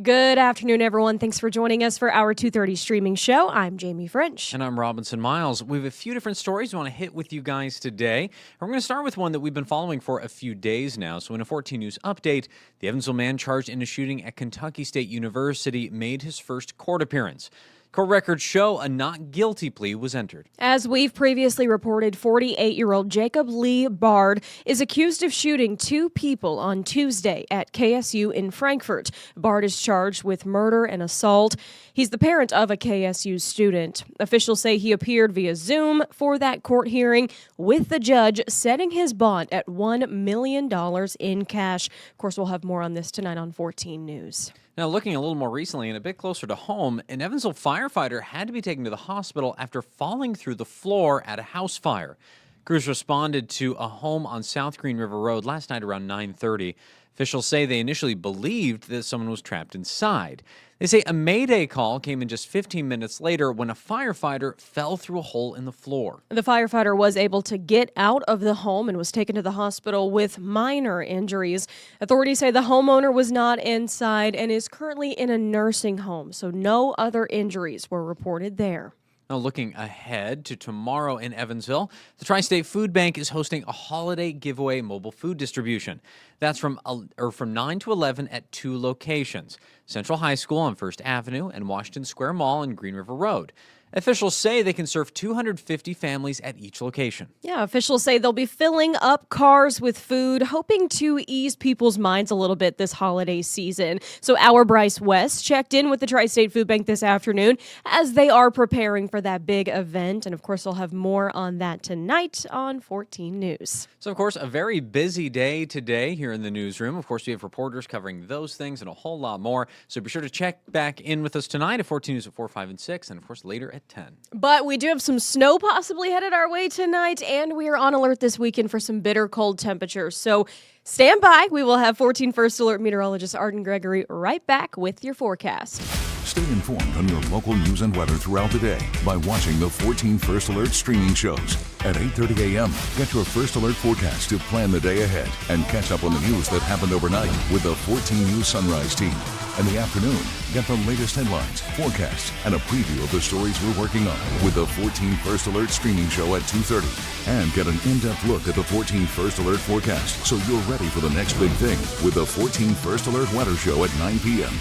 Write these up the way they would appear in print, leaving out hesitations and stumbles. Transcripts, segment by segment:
Good afternoon, everyone. Thanks for joining us for our 2:30 streaming show. I'm Jamie French. And I'm Robinson Miles. We have a few different stories we want to hit with you guys today. And we're going to start with one that we've been following for a few days now. So in a 14 News update, the Evansville man charged in a shooting at Kentucky State University made his first court appearance. Court records show a not guilty plea was entered. As we've previously reported, 48-year-old Jacob Lee Bard is accused of shooting two people on Tuesday at KSU in Frankfort. Bard is charged with murder and assault. He's the parent of a KSU student. Officials say he appeared via Zoom for that court hearing, with the judge setting his bond at $1 million in cash. Of course, we'll have more on this tonight on 14 News. Now, looking a little more recently and a bit closer to home, an Evansville firefighter had to be taken to the hospital after falling through the floor at a house fire. Crews responded to a home on South Green River Road last night around 9:30. Officials say they initially believed that someone was trapped inside. They say a Mayday call came in just 15 minutes later when a firefighter fell through a hole in the floor. The firefighter was able to get out of the home and was taken to the hospital with minor injuries. Authorities say the homeowner was not inside and is currently in a nursing home, so no other injuries were reported there. Now, looking ahead to tomorrow in Evansville, the Tri-State Food Bank is hosting a holiday giveaway mobile food distribution. That's from 9 to 11 at two locations, Central High School on First Avenue and Washington Square Mall and Green River Road. Officials say they can serve 250 families at each location. Yeah, officials say they'll be filling up cars with food, hoping to ease people's minds a little bit this holiday season. So our Bryce West checked in with the Tri-State Food Bank this afternoon as they are preparing for that big event. And of course, we'll have more on that tonight on 14 News. So, of course, a very busy day today here in the newsroom. Of course, we have reporters covering those things and a whole lot more. So be sure to check back in with us tonight at 14 News at 4, 5, and 6, and of course later at 10. But we do have some snow possibly headed our way tonight, and we are on alert this weekend for some bitter cold temperatures. So stand by. We will have 14 First Alert meteorologist Arden Gregory right back with your forecast. Stay informed on your local news and weather throughout the day by watching the 14 First Alert streaming shows. At 8:30 a.m., get your First Alert forecast to plan the day ahead and catch up on the news that happened overnight with the 14 News Sunrise team. In the afternoon, get the latest headlines, forecasts, and a preview of the stories we're working on with the 14 First Alert streaming show at 2:30. And get an in-depth look at the 14 First Alert forecast so you're ready for the next big thing with the 14 First Alert weather show at 9 p.m.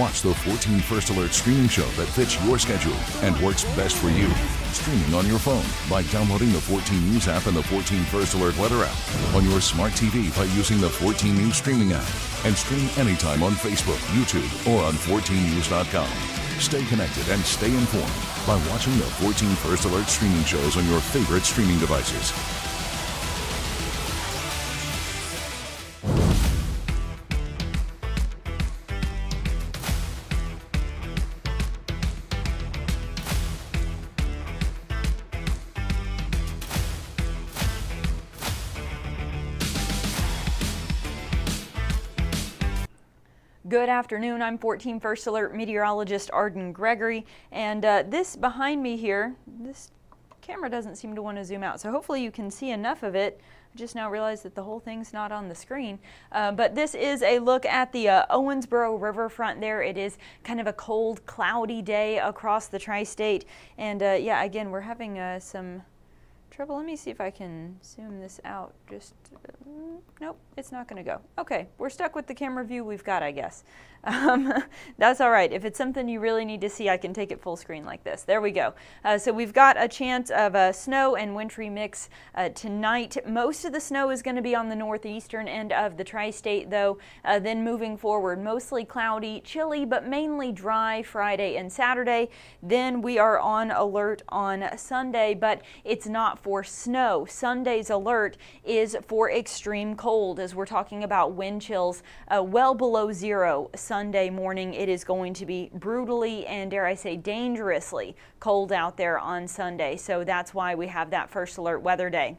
Watch the 14 First Alert streaming show that fits your schedule and works best for you. Streaming on your phone by downloading the 14 News app and the 14 First Alert weather app. On your smart TV by using the 14 News streaming app. And stream anytime on Facebook, YouTube, or on 14news.com. Stay connected and stay informed by watching the 14 First Alert streaming shows on your favorite streaming devices. Good afternoon. I'm 14 First Alert meteorologist Arden Gregory, and this behind me here, this camera doesn't seem to want to zoom out, so hopefully you can see enough of it. I just now realized that the whole thing's not on the screen, but this is a look at the Owensboro riverfront there. It is kind of a cold, cloudy day across the tri-state, and yeah, again, we're having some trouble. Let me see if I can zoom this out. Just nope, it's not going to go. Okay, we're stuck with the camera view we've got, I guess. That's all right. If it's something you really need to see, I can take it full screen like this. There we go. So we've got a chance of snow and wintry mix tonight. Most of the snow is going to be on the northeastern end of the tri-state, though. Then moving forward, mostly cloudy, chilly, but mainly dry Friday and Saturday. Then we are on alert on Sunday, but it's not for snow. Sunday's alert is for extreme cold, as we're talking about wind chills well below zero. Sunday morning, it is going to be brutally and, dare I say, dangerously cold out there on Sunday. So that's why we have that first alert weather day.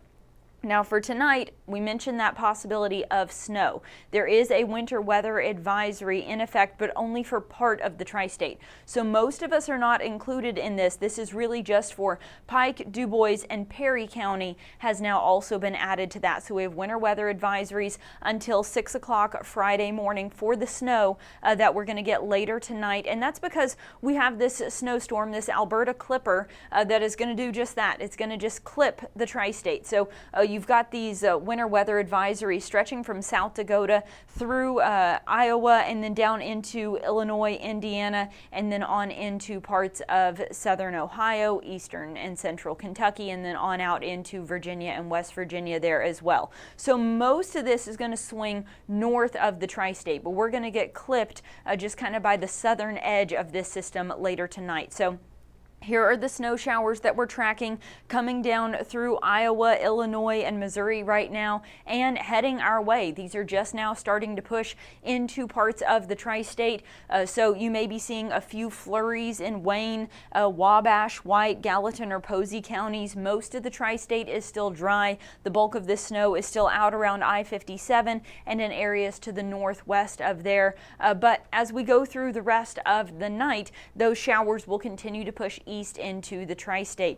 Now for tonight, we mentioned that possibility of snow. There is a winter weather advisory in effect, but only for part of the tri-state. So most of us are not included in this. This is really just for Pike, DuBois, and Perry County has now also been added to that. So we have winter weather advisories until 6 o'clock Friday morning for the snow that we're going to get later tonight. And that's because we have this snowstorm, this Alberta clipper, that is going to do just that. It's going to just clip the tri-state. So you've got these winter weather advisories stretching from South Dakota through Iowa and then down into Illinois, Indiana, and then on into parts of southern Ohio, eastern and central Kentucky, and then on out into Virginia and West Virginia there as well. So most of this is going to swing north of the tri-state, but we're going to get clipped just kind of by the southern edge of this system later tonight. So here are the snow showers that we're tracking coming down through Iowa, Illinois, and Missouri right now and heading our way. These are just now starting to push into parts of the tri-state. So you may be seeing a few flurries in Wayne, Wabash, White, Gallatin, or Posey counties. Most of the tri-state is still dry. The bulk of this snow is still out around I-57 and in areas to the northwest of there. But as we go through the rest of the night, those showers will continue to push east into the tri-state.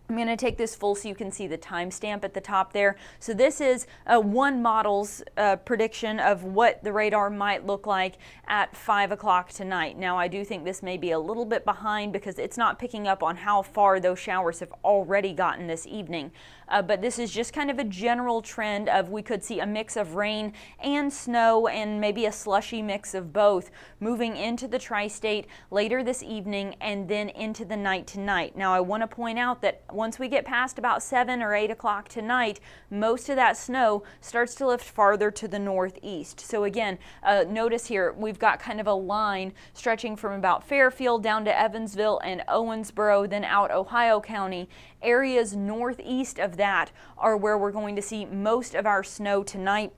I'm going to take this full so you can see the timestamp at the top there. So this is one model's prediction of what the radar might look like at 5 o'clock tonight. Now I do think this may be a little bit behind because it's not picking up on how far those showers have already gotten this evening. But this is just kind of a general trend of we could see a mix of rain and snow and maybe a slushy mix of both moving into the tri-state later this evening and then into the night tonight. Now I want to point out that once we get past about 7 or 8 o'clock tonight, most of that snow starts to lift farther to the northeast. So again, notice here we've got kind of a line stretching from about Fairfield down to Evansville and Owensboro, then out Ohio County. Areas northeast of that are where we're going to see most of our snow tonight.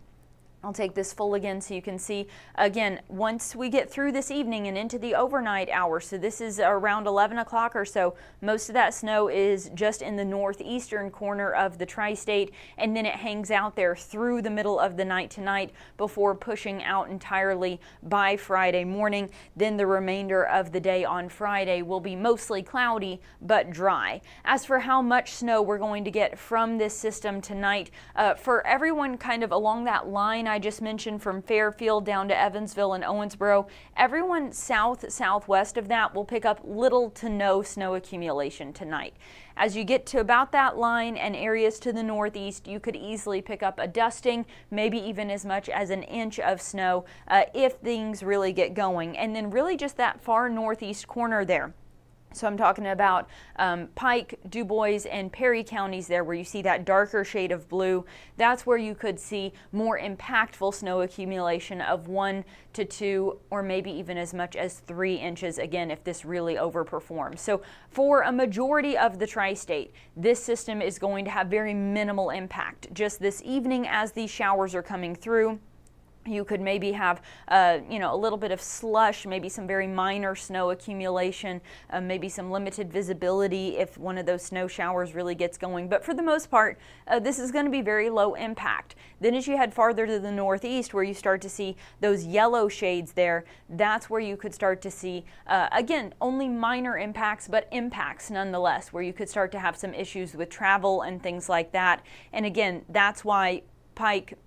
I'll take this full again so you can see. Again, once we get through this evening and into the overnight hours, so this is around 11 o'clock or so, most of that snow is just in the northeastern corner of the tri-state, and then it hangs out there through the middle of the night tonight before pushing out entirely by Friday morning. Then the remainder of the day on Friday will be mostly cloudy but dry. As for how much snow we're going to get from this system tonight, for everyone kind of along that line I just mentioned from Fairfield down to Evansville and Owensboro, everyone southwest of that will pick up little to no snow accumulation tonight. As you get to about that line and areas to the northeast, you could easily pick up a dusting, maybe even as much as an inch of snow if things really get going. And then really just that far northeast corner there. So I'm talking about Pike, DuBois, and Perry counties there where you see that darker shade of blue. That's where you could see more impactful snow accumulation of 1 to 2 or maybe even as much as 3 inches, again, if this really overperforms. So for a majority of the tri-state, this system is going to have very minimal impact. Just this evening as these showers are coming through, you could maybe have, a little bit of slush, maybe some very minor snow accumulation, maybe some limited visibility if one of those snow showers really gets going. But for the most part, this is going to be very low impact. Then as you head farther to the northeast where you start to see those yellow shades there, that's where you could start to see, again, only minor impacts, but impacts nonetheless, where you could start to have some issues with travel and things like that. And again, that's why Pike,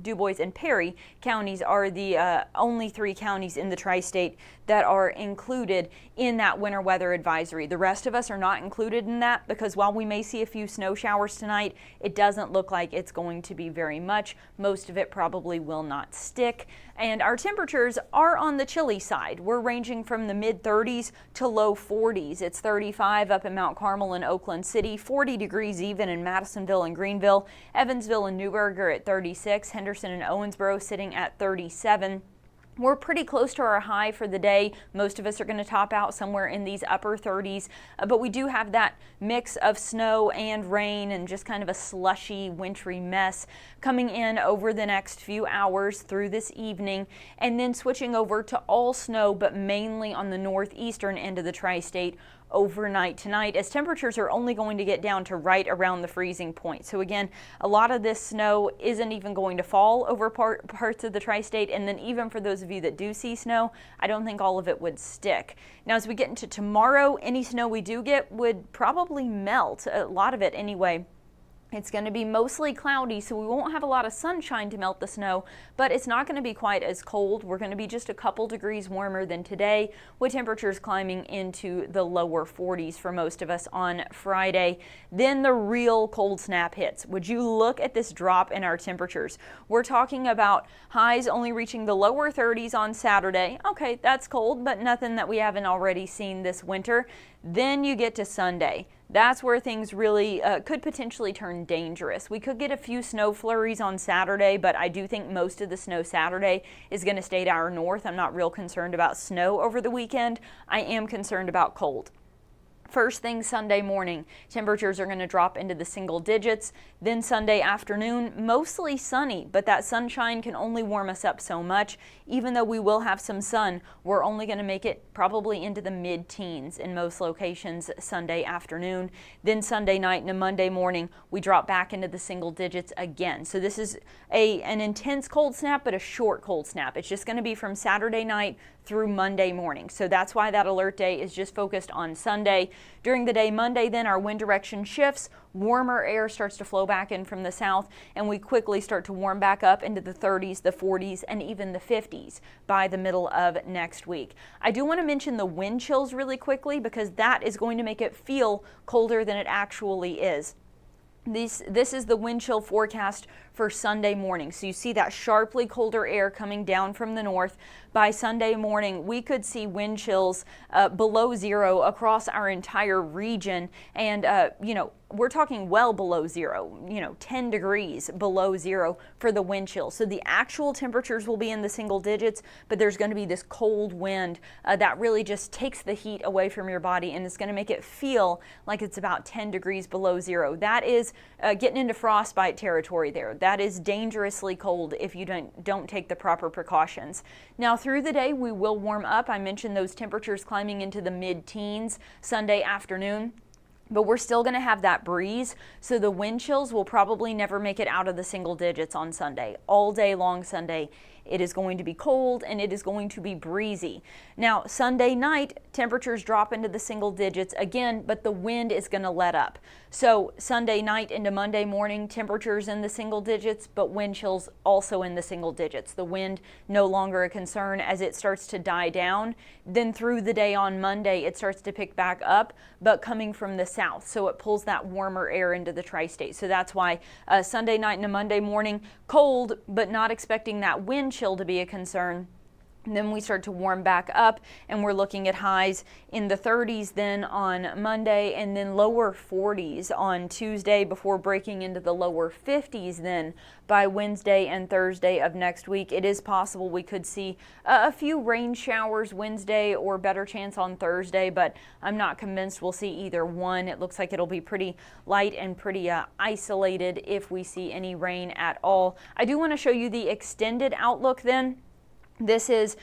DuBois, and Perry counties are the only 3 counties in the tri-state that are included in that winter weather advisory. The rest of us are not included in that because while we may see a few snow showers tonight, it doesn't look like it's going to be very much. Most of it probably will not stick. And our temperatures are on the chilly side. We're ranging from the mid-30s to low 40s. It's 35 up in Mount Carmel and Oakland City, 40 degrees even in Madisonville and Greenville. Evansville and Newburgh are at 36, Henderson and Owensboro sitting at 37. We're pretty close to our high for the day. Most of us are going to top out somewhere in these upper 30s, but we do have that mix of snow and rain and just kind of a slushy, wintry mess coming in over the next few hours through this evening, and then switching over to all snow, but mainly on the northeastern end of the tri-state overnight tonight, as temperatures are only going to get down to right around the freezing point. So again, a lot of this snow isn't even going to fall over parts of the tri-state, and then even for those of you that do see snow, I don't think all of it would stick. Now as we get into tomorrow, any snow we do get would probably melt, a lot of it anyway. It's going to be mostly cloudy, so we won't have a lot of sunshine to melt the snow, but it's not going to be quite as cold. We're going to be just a couple degrees warmer than today, with temperatures climbing into the lower 40s for most of us on Friday. Then the real cold snap hits. Would you look at this drop in our temperatures? We're talking about highs only reaching the lower 30s on Saturday. Okay, that's cold, but nothing that we haven't already seen this winter. Then you get to Sunday. That's where things really could potentially turn dangerous. We could get a few snow flurries on Saturday, but I do think most of the snow Saturday is going to stay to our north. I'm not real concerned about snow over the weekend. I am concerned about cold. First thing Sunday morning, temperatures are going to drop into the single digits. Then Sunday afternoon, mostly sunny, but that sunshine can only warm us up so much. Even though we will have some sun, we're only going to make it probably into the mid-teens in most locations Sunday afternoon. Then Sunday night and a Monday morning, we drop back into the single digits again. So this is an intense cold snap, but a short cold snap. It's just going to be from Saturday night through Monday morning. So that's why that alert day is just focused on Sunday. During the day Monday, then our wind direction shifts. Warmer air starts to flow back in from the south, and we quickly start to warm back up into the 30s, the 40s, and even the 50s by the middle of next week. I do want to mention the wind chills really quickly because that is going to make it feel colder than it actually is. This is the wind chill forecast for Sunday morning. So you see that sharply colder air coming down from the north. By Sunday morning, we could see wind chills below zero across our entire region. And, we're talking well below zero, 10 degrees below zero for the wind chill. So the actual temperatures will be in the single digits, but there's going to be this cold wind that really just takes the heat away from your body, and it's going to make it feel like it's about 10 degrees below zero. That is getting into frostbite territory there. That is dangerously cold if you don't take the proper precautions. Now through the day, we will warm up. I mentioned those temperatures climbing into the mid-teens Sunday afternoon. But we're still going to have that breeze, so the wind chills will probably never make it out of the single digits on Sunday. All day long Sunday, it is going to be cold and it is going to be breezy. Now, Sunday night, temperatures drop into the single digits again, but the wind is going to let up. So Sunday night into Monday morning, temperatures in the single digits, but wind chills also in the single digits. The wind no longer a concern as it starts to die down. Then through the day on Monday, it starts to pick back up, but coming from the south. So it pulls that warmer air into the tri-state. So that's why Sunday night and a Monday morning, cold, but not expecting that wind chill to be a concern. And then we start to warm back up, and we're looking at highs in the 30s then on Monday, and then lower 40s on Tuesday before breaking into the lower 50s then by Wednesday and Thursday of next week. It is possible we could see a few rain showers Wednesday or better chance on Thursday, but I'm not convinced we'll see either one. It looks like it'll be pretty light and pretty isolated if we see any rain at all. I do want to show you the extended outlook then. This is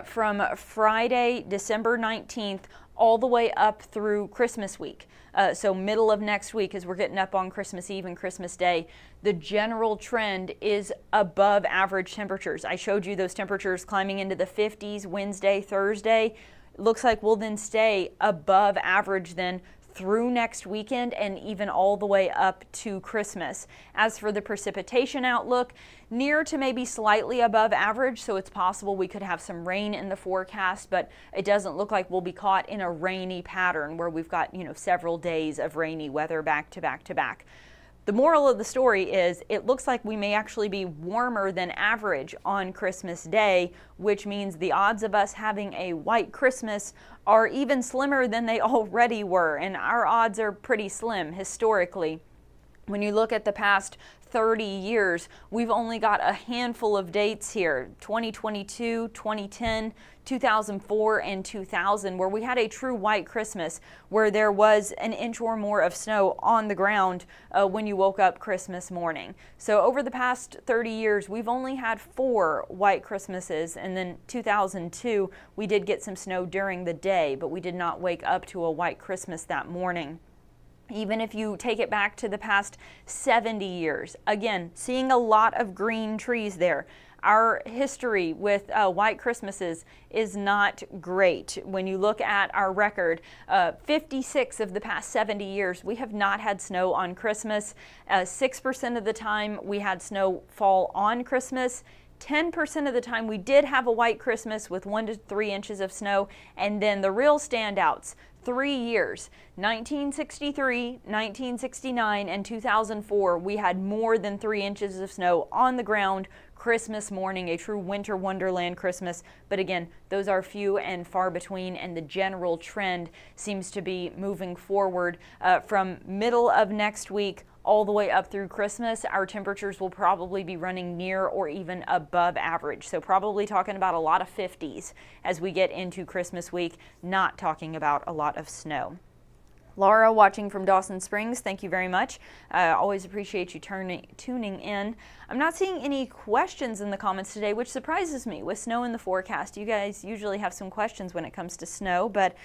from Friday, December 19th, all the way up through Christmas week. So middle of next week, as we're getting up on Christmas Eve and Christmas Day, the general trend is above average temperatures. I showed you those temperatures climbing into the 50s Wednesday, Thursday. Looks like we'll then stay above average then through next weekend and even all the way up to Christmas. As for the precipitation outlook, near to maybe slightly above average, so it's possible we could have some rain in the forecast, but it doesn't look like we'll be caught in a rainy pattern where we've got, several days of rainy weather back to back to back. The moral of the story is it looks like we may actually be warmer than average on Christmas Day, which means the odds of us having a white Christmas are even slimmer than they already were, and our odds are pretty slim historically. When you look at the past 30 years, we've only got a handful of dates here, 2022, 2010, 2004, and 2000, where we had a true white Christmas, where there was an inch or more of snow on the ground when you woke up Christmas morning. So over the past 30 years, we've only had 4 white Christmases, and then 2002, we did get some snow during the day, but we did not wake up to a white Christmas that morning. Even if you take it back to the past 70 years, again, seeing a lot of green trees there. Our history with white Christmases is not great. When you look at our record, 56 of the past 70 years, we have not had snow on Christmas. 6% of the time we had snow fall on Christmas. 10% of the time we did have a white Christmas with 1 to 3 inches of snow. And then the real standouts, 3 years, 1963, 1969, and 2004, we had more than 3 inches of snow on the ground Christmas morning, a true winter wonderland Christmas. But again, those are few and far between, and the general trend seems to be moving forward from middle of next week all the way up through Christmas. Our temperatures will probably be running near or even above average. So probably talking about a lot of 50s as we get into Christmas week, not talking about a lot of snow. Laura, watching from Dawson Springs, thank you very much. Always appreciate you tuning in. I'm not seeing any questions in the comments today, which surprises me. With snow in the forecast, you guys usually have some questions when it comes to snow, but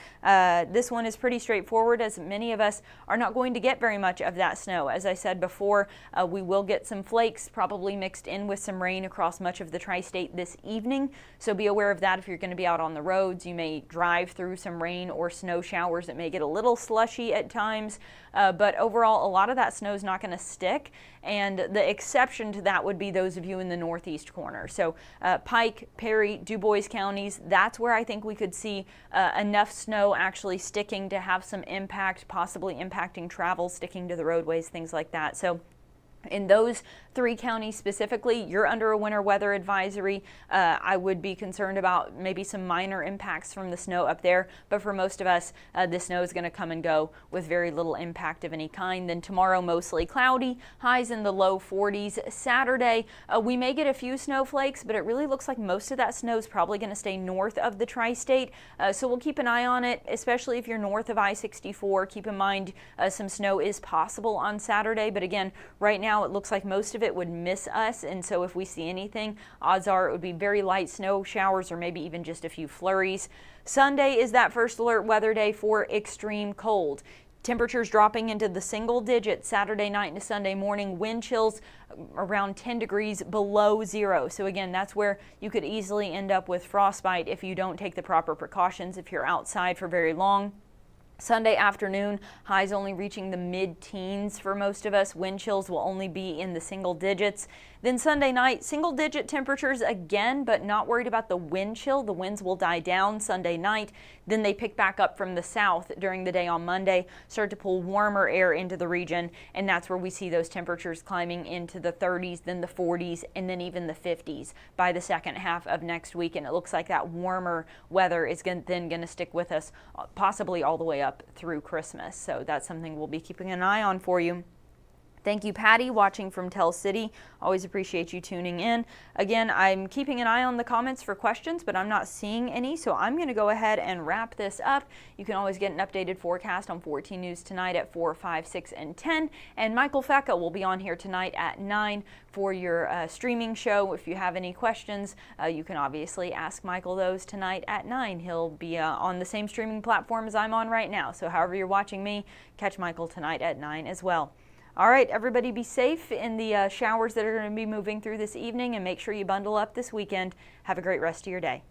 this one is pretty straightforward, as many of us are not going to get very much of that snow. As I said before, we will get some flakes, probably mixed in with some rain across much of the tri-state this evening, so be aware of that if you're going to be out on the roads. You may drive through some rain or snow showers. It may get a little slushy at times, but overall a lot of that snow is not going to stick, and the exception to that would be those of you in the northeast corner. So Pike, Perry, DuBois counties, that's where I think we could see enough snow actually sticking to have some impact, possibly impacting travel, sticking to the roadways, things like that. So in those 3 counties specifically, you're under a winter weather advisory. I would be concerned about maybe some minor impacts from the snow up there, but for most of us, the snow is going to come and go with very little impact of any kind. Then tomorrow, mostly cloudy, highs in the low 40s. Saturday, we may get a few snowflakes, but it really looks like most of that snow is probably going to stay north of the tri-state, so we'll keep an eye on it, especially if you're north of I-64. Keep in mind some snow is possible on Saturday, but again, right now it looks like most of it would miss us, and so if we see anything, odds are it would be very light snow showers or maybe even just a few flurries. Sunday is that first alert weather day for extreme cold. Temperatures dropping into the single digits Saturday night into Sunday morning. Wind chills around 10 degrees below zero. So again, that's where you could easily end up with frostbite if you don't take the proper precautions if you're outside for very long. Sunday afternoon, highs only reaching the mid-teens for most of us. Wind chills will only be in the single digits. Then Sunday night, single-digit temperatures again, but not worried about the wind chill. The winds will die down Sunday night. Then they pick back up from the south during the day on Monday, start to pull warmer air into the region, and that's where we see those temperatures climbing into the 30s, then the 40s, and then even the 50s by the second half of next week. And it looks like that warmer weather is then going to stick with us possibly all the way up through Christmas. So that's something we'll be keeping an eye on for you. Thank you, Patty, watching from Tell City. Always appreciate you tuning in. Again, I'm keeping an eye on the comments for questions, but I'm not seeing any, so I'm going to go ahead and wrap this up. You can always get an updated forecast on 14 News tonight at 4, 5, 6, and 10. And Michael Fecca will be on here tonight at 9 for your streaming show. If you have any questions, you can obviously ask Michael those tonight at 9. He'll be on the same streaming platform as I'm on right now. So however you're watching me, catch Michael tonight at 9 as well. All right, everybody be safe in the showers that are going to be moving through this evening, and make sure you bundle up this weekend. Have a great rest of your day.